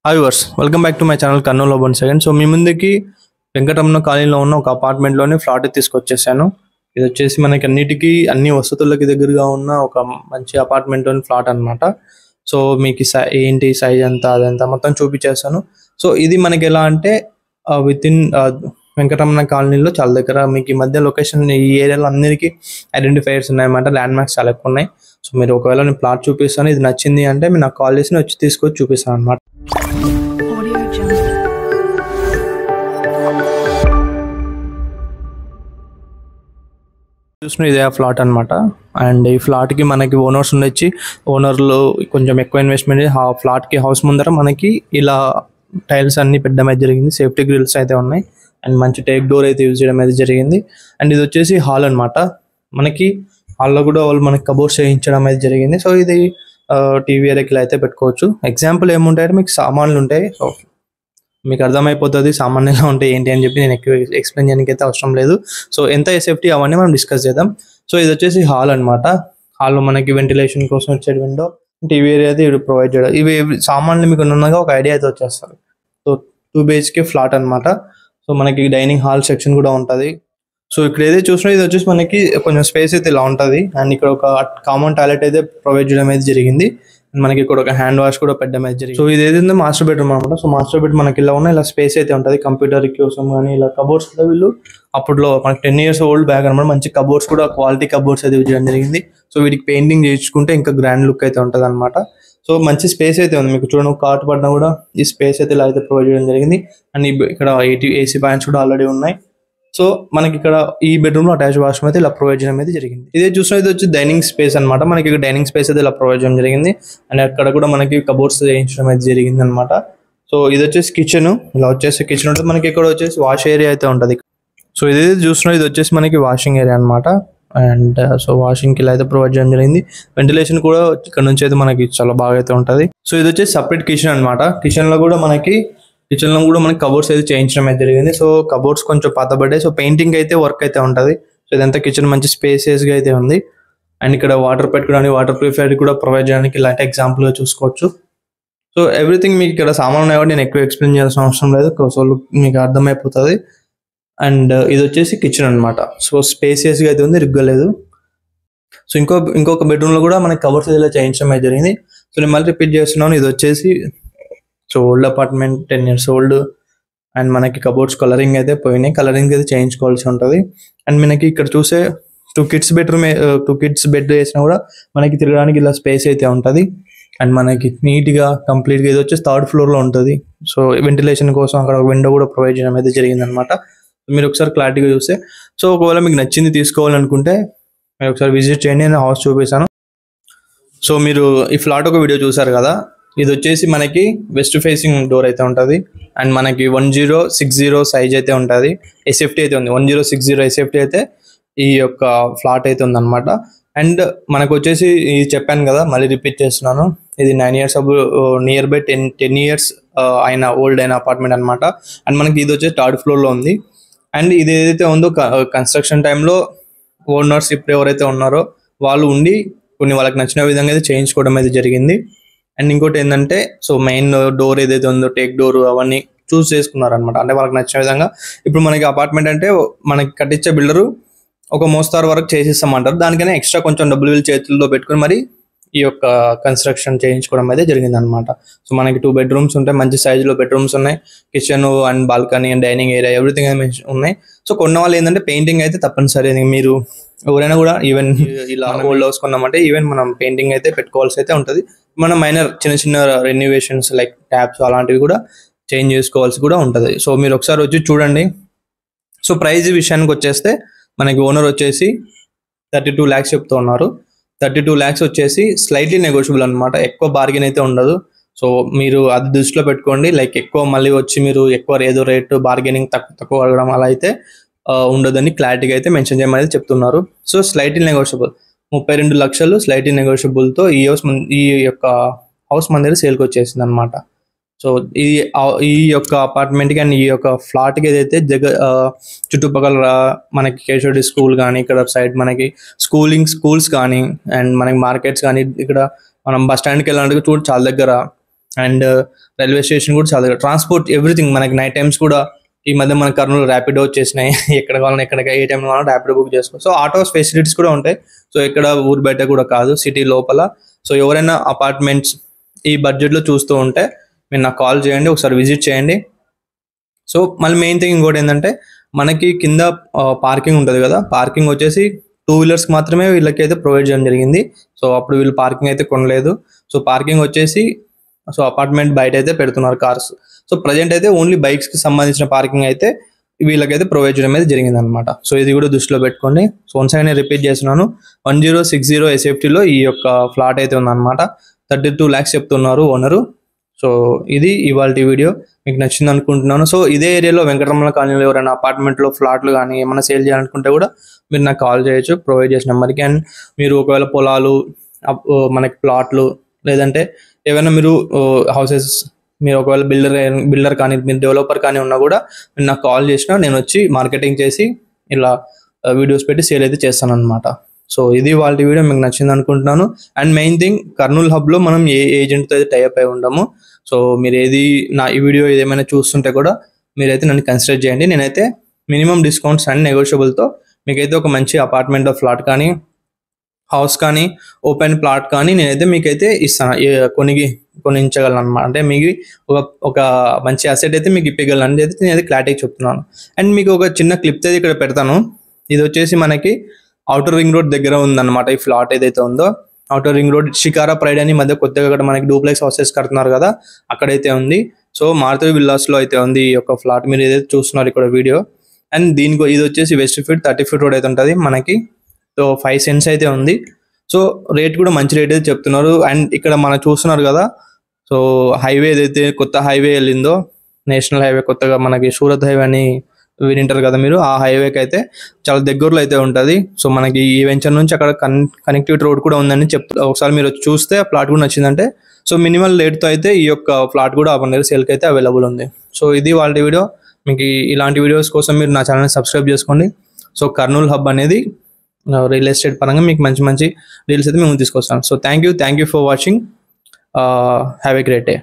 Hi viewers welcome back to my channel Kurnool one second. So మీ ముందుకి వెంకటరమణ కాలనీలో ఉన్న ఒక అపార్ట్మెంట్లోనే ఫ్లాట్ తీసుకొచ్చేసాను. ఇది వచ్చేసి మనకి అన్ని వసతులకి దగ్గరగా ఉన్న ఒక మంచి అపార్ట్మెంట్లోని ఫ్లాట్ అనమాట. సో మీకు ఏంటి సైజ్ ఎంత అదంతా మొత్తం చూపించేస్తాను. సో ఇది మనకి ఎలా అంటే విత్ ఇన్ వెంకటరమణ కాలనీలో చాలా దగ్గర మీకు ఈ మధ్య లొకేషన్ ఈ ఏరియాలో అందరికీ ఐడెంటిఫైర్స్ ఉన్నాయన్నమాట. ల్యాండ్ మార్క్స్ చాలా ఎక్కువ ఉన్నాయి. సో మీరు ఒకవేళ నేను ప్లాట్ చూపిస్తాను, ఇది నచ్చింది అంటే మీరు నాకు కాల్ చేసి వచ్చి తీసుకొచ్చి చూపిస్తాను అనమాట. చూసిన ఇదే ఫ్లాట్ అనమాట. అండ్ ఈ ఫ్లాట్కి మనకి ఓనర్స్ ఉండొచ్చి ఓనర్లు కొంచెం ఎక్కువ ఇన్వెస్ట్మెంట్ ఫ్లాట్కి హౌస్ ముందర మనకి ఇలా టైల్స్ అన్ని పెట్టడం అయితే జరిగింది. సేఫ్టీ గ్రిల్స్ అయితే ఉన్నాయి అండ్ మంచి టేక్ డోర్ అయితే యూజ్ చేయడం అయితే జరిగింది. అండ్ ఇది వచ్చేసి హాల్ అనమాట. మనకి హాల్లో కూడా వాళ్ళు మనకి కబోర్డ్స్ వేయించడం అయితే జరిగింది. సో ఇది టీవీ ఎరకిల్ అయితే పెట్టుకోవచ్చు. ఎగ్జాంపుల్ ఏముంటాయంటే మీకు సామాన్లు ఉంటాయి. సో మీకు అర్థమైపోతుంది సామాన్లు ఎలా ఉంటాయి ఏంటి అని చెప్పి నేను ఎక్కువ ఎక్స్ప్లెయిన్ చేయడానికి అయితే అవసరం లేదు. సో ఎంత సేఫ్టీ అవన్నీ మనం డిస్కస్ చేద్దాం. సో ఇది వచ్చేసి హాల్ అనమాట. హాల్లో మనకి వెంటిలేషన్ కోసం వచ్చే విండో, టీవీ ఏరియా అయితే ఇవి ప్రొవైడ్ చేయడం. ఇవి సామాన్లు మీకు ఉన్నగా ఒక ఐడియా అయితే వచ్చేస్తారు. సో 2 BHK ఫ్లాట్ అనమాట. సో మనకి డైనింగ్ హాల్ సెక్షన్ కూడా ఉంటుంది. సో ఇక్కడ ఏదైతే చూసినా ఇది వచ్చేసి మనకి కొంచెం స్పేస్ అయితే ఇలా ఉంటుంది. అండ్ ఇక్కడ ఒక కామన్ టాయిలెట్ అయితే ప్రొవైడ్ చేయడం అయితే జరిగింది. మనకి ఇక్కడ ఒక హ్యాండ్ వాష్ కూడా పెట్టడం అయితే జరిగింది. సో ఇది ఏదైతే మాస్టర్ బెడ్రూమ్ అనమాట. సో మాస్టర్ బెడ్ మనకి ఇలా ఉన్న ఇలా స్పేస్ అయితే ఉంటుంది. కంప్యూటర్ కోసం కానీ ఇలా కబోర్డ్స్ కూడా వీళ్ళు అప్పట్లో మనకి 10 years ఓల్డ్ బ్యాగ్ అనమాట. మంచి కబోర్డ్స్ కూడా క్వాలిటీ కబోర్డ్స్ అయితే యూజ్ చేయడం జరిగింది. సో వీటికి పెయింటింగ్ చేయించుకుంటే ఇంకా గ్రాండ్ లుక్ అయితే ఉంటుంది అనమాట. సో మంచి స్పేస్ అయితే ఉంది. మీకు చూడండి కాట్ పడినా కూడా ఈ స్పేస్ అయితే ఇలా అయితే ప్రొవైడ్ చేయడం జరిగింది. అండ్ ఇక్కడ AC ఫ్యాన్స్ కూడా ఆల్రెడీ ఉన్నాయి. సో మనకి ఇక్కడ ఈ బెడ్రూమ్ లో అటాచ్ వాష్రూమ్ అయితే ఇలా ప్రొవైడ్ చేయడం అయితే జరిగింది. ఇదే చూసినా ఇది వచ్చి డైనింగ్ స్పేస్ అనమాట. మనకి ఇక్కడ డైనింగ్ స్పేస్ అయితే ఇలా ప్రొవైడ్ చేయడం జరిగింది. అండ్ అక్కడ కూడా మనకి కబోర్డ్స్ చేయించడం అయితే జరిగింది అనమాట. సో ఇది వచ్చేసి కిచెన్. ఇలా వచ్చేసి కిచెన్ ఉంటుంది. మనకి ఇక్కడ వచ్చేసి వాష్ ఏరియా అయితే ఉంటుంది. సో ఇది చూసినా ఇది వచ్చేసి మనకి వాషింగ్ ఏరియా అనమాట. అండ్ సో వాషింగ్కి ఇలా అయితే ప్రొవైడ్ చేయడం జరిగింది. వెంటిలేషన్ కూడా ఇక్కడ నుంచి అయితే మనకి చాలా బాగా అయితే ఉంటుంది. సో ఇది వచ్చేసి సపరేట్ కిచెన్ అనమాట. కిచెన్ లో కూడా మనకి కబోర్డ్స్ అయితే చేయించడం అయితే జరిగింది. సో కబోర్డ్స్ కొంచెం పాతబడ్డాయి. సో పెయింటింగ్ అయితే వర్క్ అయితే ఉంటుంది. సో ఇదంతా కిచెన్ మంచి స్పేసియస్గా అయితే ఉంది. అండ్ ఇక్కడ వాటర్ పెట్టుకోవడానికి వాటర్ ప్యూరిఫైర్ కూడా ప్రొవైడ్ చేయడానికి ఇలాంటి ఎగ్జాంపుల్గా చూసుకోవచ్చు. సో ఎవ్రీథింగ్ మీకు ఇక్కడ సామాన్ ఉన్నాయి కాబట్టి నేను ఎక్కువ ఎక్స్ప్లెయిన్ చేయాల్సిన అవసరం లేదు. సో మీకు అర్థమైపోతుంది. అండ్ ఇది వచ్చేసి కిచెన్ అనమాట. సో స్పేసియస్గా అయితే ఉంది, రిగ్గలేదు. సో ఇంకొక బెడ్రూమ్లో కూడా మనకి కబోర్డ్స్ ఇలా చేయించడం అయితే జరిగింది. సో నేను మళ్ళీ రిపీట్ చేస్తున్నాను. ఇది వచ్చేసి so old apartment 10 years old. And మనకి కబోర్డ్స్ కలరింగ్ అయితే పోయినాయి. కలరింగ్ అయితే చేయించుకోవాల్సి ఉంటుంది. అండ్ మనకి ఇక్కడ చూసే 2 kids బెడ్ వేసినా కూడా మనకి తిరగడానికి ఇలా స్పేస్ అయితే ఉంటుంది. అండ్ మనకి నీట్గా కంప్లీట్గా ఇది వచ్చేసి 3rd floor లో ఉంటుంది. సో వెంటిలేషన్ కోసం అక్కడ ఒక విండో కూడా ప్రొవైడ్ చేయడం అయితే జరిగింది అనమాట. మీరు ఒకసారి క్లారిటీగా చూస్తే సో ఒకవేళ మీకు నచ్చింది తీసుకోవాలనుకుంటే మీరు ఒకసారి విజిట్ చేయండి. నేను హౌస్ చూపిస్తాను. సో మీరు ఈ ఫ్లాట్ ఒక వీడియో చూసారు కదా. ఇది వచ్చేసి మనకి వెస్ట్ ఫేసింగ్ డోర్ అయితే ఉంటుంది. అండ్ మనకి 1060 సైజ్ అయితే ఉంటుంది. SFT అయితే ఉంది. 1060 SFT అయితే ఈ యొక్క ఫ్లాట్ అయితే ఉందన్నమాట. అండ్ మనకు వచ్చేసి ఇది చెప్పాను కదా, మళ్ళీ రిపీట్ చేస్తున్నాను. ఇది 9 years near by 10 years old అయిన అపార్ట్మెంట్ అనమాట. అండ్ మనకి ఇది వచ్చేసి 3rd floor లో ఉంది. అండ్ ఇది ఏదైతే ఉందో కన్స్ట్రక్షన్ టైంలో ఓనర్స్ ఇప్పుడు ఎవరైతే ఉన్నారో వాళ్ళు ఉండి కొన్ని వాళ్ళకి నచ్చిన విధంగా అయితే చేయించుకోవడం అయితే జరిగింది. అండ్ ఇంకోటి ఏంటంటే సో మెయిన్ డోర్ ఏదైతే ఉందో టేక్ డోర్ అవన్నీ చూస్ చేసుకున్నారనమాట. అంటే వాళ్ళకి నచ్చిన విధంగా. ఇప్పుడు మనకి అపార్ట్మెంట్ అంటే మనకి కట్టించే బిల్డరు ఒక మోస్తారు వరకు చేసిస్తామంటారు. దానికైనా ఎక్స్ట్రా కొంచెం డబ్బులు వీళ్ళు చేతుల్లో పెట్టుకుని మరి ఈ యొక్క కన్స్ట్రక్షన్ చేయించుకోవడం అయితే జరిగింది అనమాట. సో మనకి 2 bedrooms ఉంటాయి. మంచి సైజులో బెడ్రూమ్స్ ఉన్నాయి. Kitchen and balcony and dining area everything అయితే ఉన్నాయి. సో కొన్న వాళ్ళు ఏంటంటే పెయింటింగ్ అయితే తప్పనిసరి. మీరు ఎవరైనా కూడా ఈవెన్ ఇలా ఓల్డ్ హౌస్ కొన్నామంటే ఈవెన్ మనం పెయింటింగ్ అయితే పెట్టుకోవాల్సి అయితే ఉంటుంది. మనం మైనర్ చిన్న రెన్యువేషన్స్ లైక్ ట్యాప్స్ అలాంటివి కూడా చేంజ్ చేసుకోవాల్సి కూడా ఉంటుంది. సో మీరు ఒకసారి వచ్చి చూడండి. సో ప్రైజ్ విషయానికి వచ్చేస్తే మనకి ఓనర్ వచ్చేసి 32 lakhs చెప్తూ ఉన్నారు. 32 lakhs వచ్చేసి స్లైట్లీ నెగోషియబుల్ అనమాట. ఎక్కువ బార్గెన్ అయితే ఉండదు. సో మీరు అది దృష్టిలో పెట్టుకోండి. లైక్ ఎక్కువ మళ్ళీ వచ్చి మీరు ఎక్కువ ఏదో రేటు బార్గెనింగ్ తక్కువ అడగడం అలా అయితే ఉండదని క్లారిటీగా అయితే మెన్షన్ చేయమని చెప్తున్నారు. So slightly negotiable 32 lakhs slightly నెగోషియబుల్తో ఈ యొక్క హౌస్ మన దగ్గర సేల్కి వచ్చేసింది అనమాట. సో ఈ యొక్క అపార్ట్మెంట్కి అండ్ ఈ యొక్క ఫ్లాట్కి ఏదైతే చుట్టుపక్కల మనకి కేశవరెడ్డి స్కూల్ కానీ ఇక్కడ సైడ్ మనకి స్కూల్స్ కానీ అండ్ మనకి మార్కెట్స్ కానీ ఇక్కడ మనం బస్ స్టాండ్కి వెళ్ళాలంటే చూడు చాలా దగ్గర అండ్ రైల్వే స్టేషన్ కూడా చాలా దగ్గర. ట్రాన్స్పోర్ట్ ఎవ్రీథింగ్ మనకి నైట్ టైమ్స్ కూడా ఈ మధ్య మన కర్నూలు ర్యాపిడో వచ్చేసినాయి. ఎక్కడ కావాలన్నా ఎక్కడికి ఏ టైంలో కావాలన్నా ర్యాపిడో బుక్ చేసుకో. సో ఆటోస్ ఫెసిలిటీస్ కూడా ఉంటాయి. సో ఇక్కడ ఊరు బయట కూడా కాదు, సిటీ లోపల. సో ఎవరైనా అపార్ట్మెంట్స్ ఈ బడ్జెట్లో చూస్తూ ఉంటే మీరు నాకు కాల్ చేయండి, ఒకసారి విజిట్ చేయండి. సో మళ్ళీ మెయిన్ థింగ్ ఇంకోటి ఏంటంటే మనకి కింద పార్కింగ్ ఉంటుంది కదా, పార్కింగ్ వచ్చేసి 2 వీలర్స్కి మాత్రమే వీళ్ళకి అయితే ప్రొవైడ్ చేయడం జరిగింది. సో అప్పుడు వీళ్ళు పార్కింగ్ అయితే కొనలేదు. సో పార్కింగ్ వచ్చేసి సో అపార్ట్మెంట్ బయట అయితే పెడుతున్నారు కార్స్. సో ప్రజెంట్ అయితే ఓన్లీ బైక్స్కి సంబంధించిన పార్కింగ్ అయితే వీళ్ళకైతే ప్రొవైడ్ చేయడం అయితే జరిగింది అనమాట. సో ఇది కూడా దృష్టిలో పెట్టుకోండి. సో వన్స్ నేను రిపీట్ చేస్తున్నాను, 1060 SFTలో ఈ యొక్క ఫ్లాట్ అయితే ఉందన్నమాట. 32 lakhs చెప్తున్నారు ఓనరు. సో ఇది ఇవాళ వీడియో, మీకు నచ్చింది అనుకుంటున్నాను. సో ఇదే ఏరియాలో వెంకటరమణ కాలనీలో ఎవరైనా అపార్ట్మెంట్లో ఫ్లాట్లు కానీ ఏమైనా సేల్ చేయాలనుకుంటే కూడా మీరు నాకు కాల్ చేయొచ్చు ప్రొవైడ్ చేసిన నెంబర్కి. అండ్ మీరు ఒకవేళ పొలాలు, మనకి ప్లాట్లు, లేదంటే ఏమైనా మీరు హౌసెస్, మీరు ఒకవేళ బిల్డర్ కానీ మీరు డెవలపర్ కానీ ఉన్నా కూడా మీరు నాకు కాల్ చేసినా నేను వచ్చి మార్కెటింగ్ చేసి ఇలా వీడియోస్ పెట్టి సేల్ అయితే చేస్తాను అనమాట. సో ఇది వాళ్ళ వీడియో, మీకు నచ్చింది అనుకుంటున్నాను. అండ్ మెయిన్ థింగ్, కర్నూలు హబ్లో మనం ఏ ఏజెంట్తో అయితే టైఅప్ అయి ఉండము. సో మీరు ఈ వీడియో ఏమైనా చూస్తుంటే కూడా మీరైతే నన్ను కన్సిడర్ చేయండి. నేనైతే మినిమం డిస్కౌంట్స్ అండ్ నెగోషియబుల్తో మీకైతే ఒక మంచి అపార్ట్మెంట్ ఫ్లాట్ కానీ, హౌస్ కానీ, ఓపెన్ ప్లాట్ కానీ నేనైతే మీకైతే ఇస్తాను, కొనించగలను అనమాట. అంటే మీకు ఒక మంచి అసెట్ అయితే మీకు ఇప్పగలను అని అయితే నేనైతే క్లారిటీగా చెప్తున్నాను. అండ్ మీకు ఒక చిన్న క్లిప్ అయితే ఇక్కడ పెడతాను. ఇది వచ్చేసి మనకి ఔటర్ రింగ్ రోడ్ దగ్గర ఉందన్నమాట. ఈ ఫ్లాట్ ఏదైతే ఉందో outer ring road, shikara pride అని మధ్య కొత్తగా అక్కడ మనకి డూప్లెక్స్ హౌసెస్ కడుతున్నారు కదా, అక్కడైతే ఉంది. సో మారుతి విల్లాస్లో అయితే ఉంది ఈ యొక్క ఫ్లాట్, మీరు ఏదైతే చూస్తున్నారు ఇక్కడ వీడియో. అండ్ దీనికి ఇది వచ్చేసి వెస్ట్ ఫీట్ 30 feet రోడ్ అయితే ఉంటుంది మనకి. సో 5 cents అయితే ఉంది. సో రేట్ కూడా మంచి రేట్ అయితే చెప్తున్నారు. అండ్ ఇక్కడ మనం చూస్తున్నారు కదా, సో హైవే ఏదైతే కొత్త హైవే వెళ్ళిందో, నేషనల్ హైవే కొత్తగా మనకి సూరత్ హైవే అని వినింటారు కదా మీరు, ఆ హైవేకి అయితే చాలా దగ్గరలో అయితే ఉంటుంది. సో మనకి ఈ వెంచర్ నుంచి అక్కడ కనెక్టివిటీ రోడ్ కూడా ఉందని ఒకసారి మీరు చూస్తే ఆ ప్లాట్ కూడా నచ్చిందంటే సో మినిమల్ రేట్తో అయితే ఈ యొక్క ప్లాట్ కూడా మన దగ్గర సేల్కి అయితే అవైలబుల్ ఉంది. సో ఇది వాళ్ళ వీడియో. మీకు ఇలాంటి వీడియోస్ కోసం మీరు నా ఛానల్ని సబ్స్క్రైబ్ చేసుకోండి. సో కర్నూలు హబ్ అనేది రియల్ ఎస్టేట్ పరంగా మీకు మంచి మంచి డీల్స్ అయితే మేము తీసుకొస్తాం. So thank you for watching. Have a great day.